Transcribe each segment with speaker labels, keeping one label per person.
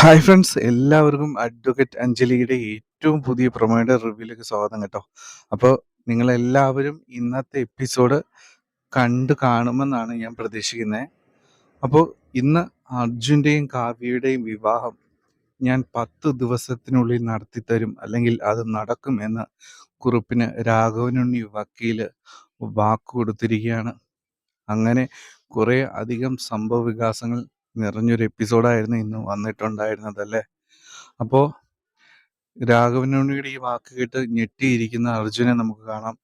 Speaker 1: Hi friends, എല്ലാവർക്കും advocate അഞ്ജലിയുടെ ഏറ്റവും പുതിയ പ്രൊമോയുടെ റിവ്യൂയിലേക്ക് സ്വാഗതം കേട്ടോ. അപ്പോൾ നിങ്ങളെല്ലാവരും ഇന്നത്തെ എപ്പിസോഡ് കണ്ടു കാണുമെന്നാണ് ഞാൻ പ്രതീക്ഷിക്കുന്നത്. അപ്പോൾ ഇന്ന് അർജുൻ്റെയും കാവ്യയുടെയും വിവാഹം ഞാൻ 10 ദിവസത്തിനുള്ളിൽ നടത്തിത്തരും, അല്ലെങ്കിൽ അത് നടക്കും എന്ന് കുറിപ്പിന് രാഘവനുണ്ണി വക്കീല് വാക്ക് കൊടുത്തിരിക്കുകയാണ്. അങ്ങനെ കുറേ അധികം സംഭവ വികാസങ്ങൾ നിറഞ്ഞൊരു എപ്പിസോഡായിരുന്നു ഇന്ന് വന്നിട്ടുണ്ടായിരുന്നതല്ലേ. അപ്പോൾ രാഘവനുണ്ണിയുടെ ഈ വാക്ക് കേട്ട് ഞെട്ടിയിരിക്കുന്ന അർജുനെ നമുക്ക് കാണാം.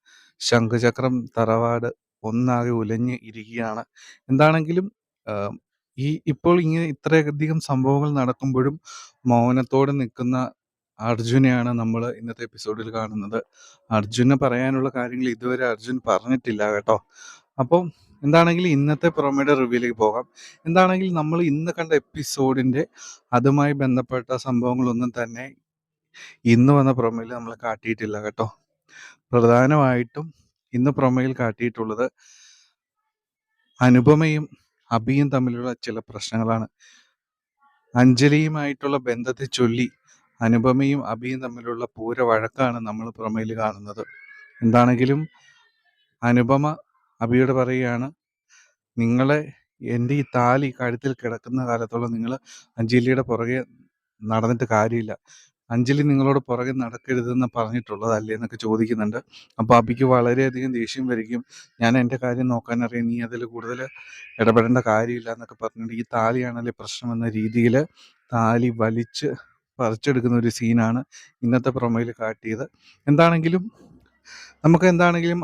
Speaker 1: ശംഖുചക്രം തറവാട് ഒന്നാകെ ഉലഞ്ഞ് ഇരിക്കുകയാണ്. എന്താണെങ്കിലും ഇപ്പോൾ ഇങ്ങനെ ഇത്രയധികം സംഭവങ്ങൾ നടക്കുമ്പോഴും മൗനത്തോടെ നിൽക്കുന്ന അർജുനെയാണ് നമ്മൾ ഇന്നത്തെ എപ്പിസോഡിൽ കാണുന്നത്. അർജുന് പറയാനുള്ള കാര്യങ്ങൾ ഇതുവരെ അർജുൻ പറഞ്ഞിട്ടില്ല കേട്ടോ. അപ്പോൾ എന്താണെങ്കിലും ഇന്നത്തെ പ്രൊമോയുടെ റിവ്യൂയിലേക്ക് പോകാം. എന്താണെങ്കിലും നമ്മൾ ഇന്ന് കണ്ട എപ്പിസോഡിൻ്റെ അതുമായി ബന്ധപ്പെട്ട സംഭവങ്ങളൊന്നും തന്നെ ഇന്ന് വന്ന പ്രൊമോയിൽ നമ്മൾ കാട്ടിയിട്ടില്ല കേട്ടോ. പ്രധാനമായിട്ടും ഇന്ന് പ്രൊമോയിൽ കാട്ടിയിട്ടുള്ളത് അനുപമയും അഭിയും തമ്മിലുള്ള ചില പ്രശ്നങ്ങളാണ്. അഞ്ജലിയുമായിട്ടുള്ള ബന്ധത്തെ ചൊല്ലി അനുപമയും അഭിയും തമ്മിലുള്ള പൂര വഴക്കാണ് നമ്മൾ പ്രൊമോയിൽ കാണുന്നത്. എന്താണെങ്കിലും അനുപമ അഭിയോട് പറയുകയാണ്, നിങ്ങളെ എൻ്റെ ഈ താലി കഴുത്തിൽ കിടക്കുന്ന കാലത്തോളം നിങ്ങൾ അഞ്ജലിയുടെ പുറകെ നടന്നിട്ട് കാര്യമില്ല. അഞ്ജലി നിങ്ങളോട് പുറകെ നടക്കരുതെന്ന് പറഞ്ഞിട്ടുള്ളതല്ലേ എന്നൊക്കെ ചോദിക്കുന്നുണ്ട്. അപ്പോൾ അഭിക്ക് വളരെയധികം ദേഷ്യം വരികയും, ഞാൻ എൻ്റെ കാര്യം നോക്കാനറിയാം, നീ അതിൽ കൂടുതൽ ഇടപെടേണ്ട കാര്യമില്ല എന്നൊക്കെ പറഞ്ഞിട്ട് ഈ താലിയാണല്ലേ പ്രശ്നം എന്ന രീതിയിൽ താലി വലിച്ച് പറിച്ചെടുക്കുന്ന ഒരു സീനാണ് ഇന്നത്തെ പ്രൊമോയിൽ കാട്ടിയത്. എന്താണെങ്കിലും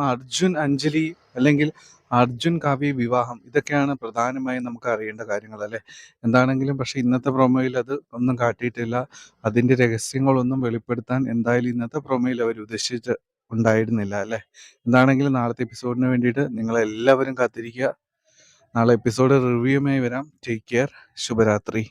Speaker 1: അർജുൻ അഞ്ജലി അല്ലെങ്കിൽ അർജുൻ കാവ്യ വിവാഹം, ഇതൊക്കെയാണ് പ്രധാനമായും നമുക്ക് അറിയേണ്ട കാര്യങ്ങൾ അല്ലേ. എന്താണെങ്കിലും പക്ഷേ ഇന്നത്തെ പ്രൊമോയിൽ അത് ഒന്നും കാട്ടിയിട്ടില്ല. അതിൻ്റെ രഹസ്യങ്ങളൊന്നും വെളിപ്പെടുത്താൻ എന്തായാലും ഇന്നത്തെ പ്രൊമോയിൽ അവർ ഉദ്ദേശിച്ച് ഉണ്ടായിരുന്നില്ല അല്ലേ. എന്താണെങ്കിലും നാളത്തെ എപ്പിസോഡിന് വേണ്ടിയിട്ട് നിങ്ങളെല്ലാവരും കാത്തിരിക്കുക. നാളെ എപ്പിസോഡ് റിവ്യൂമായി വരാം. Take care. ശുഭരാത്രി.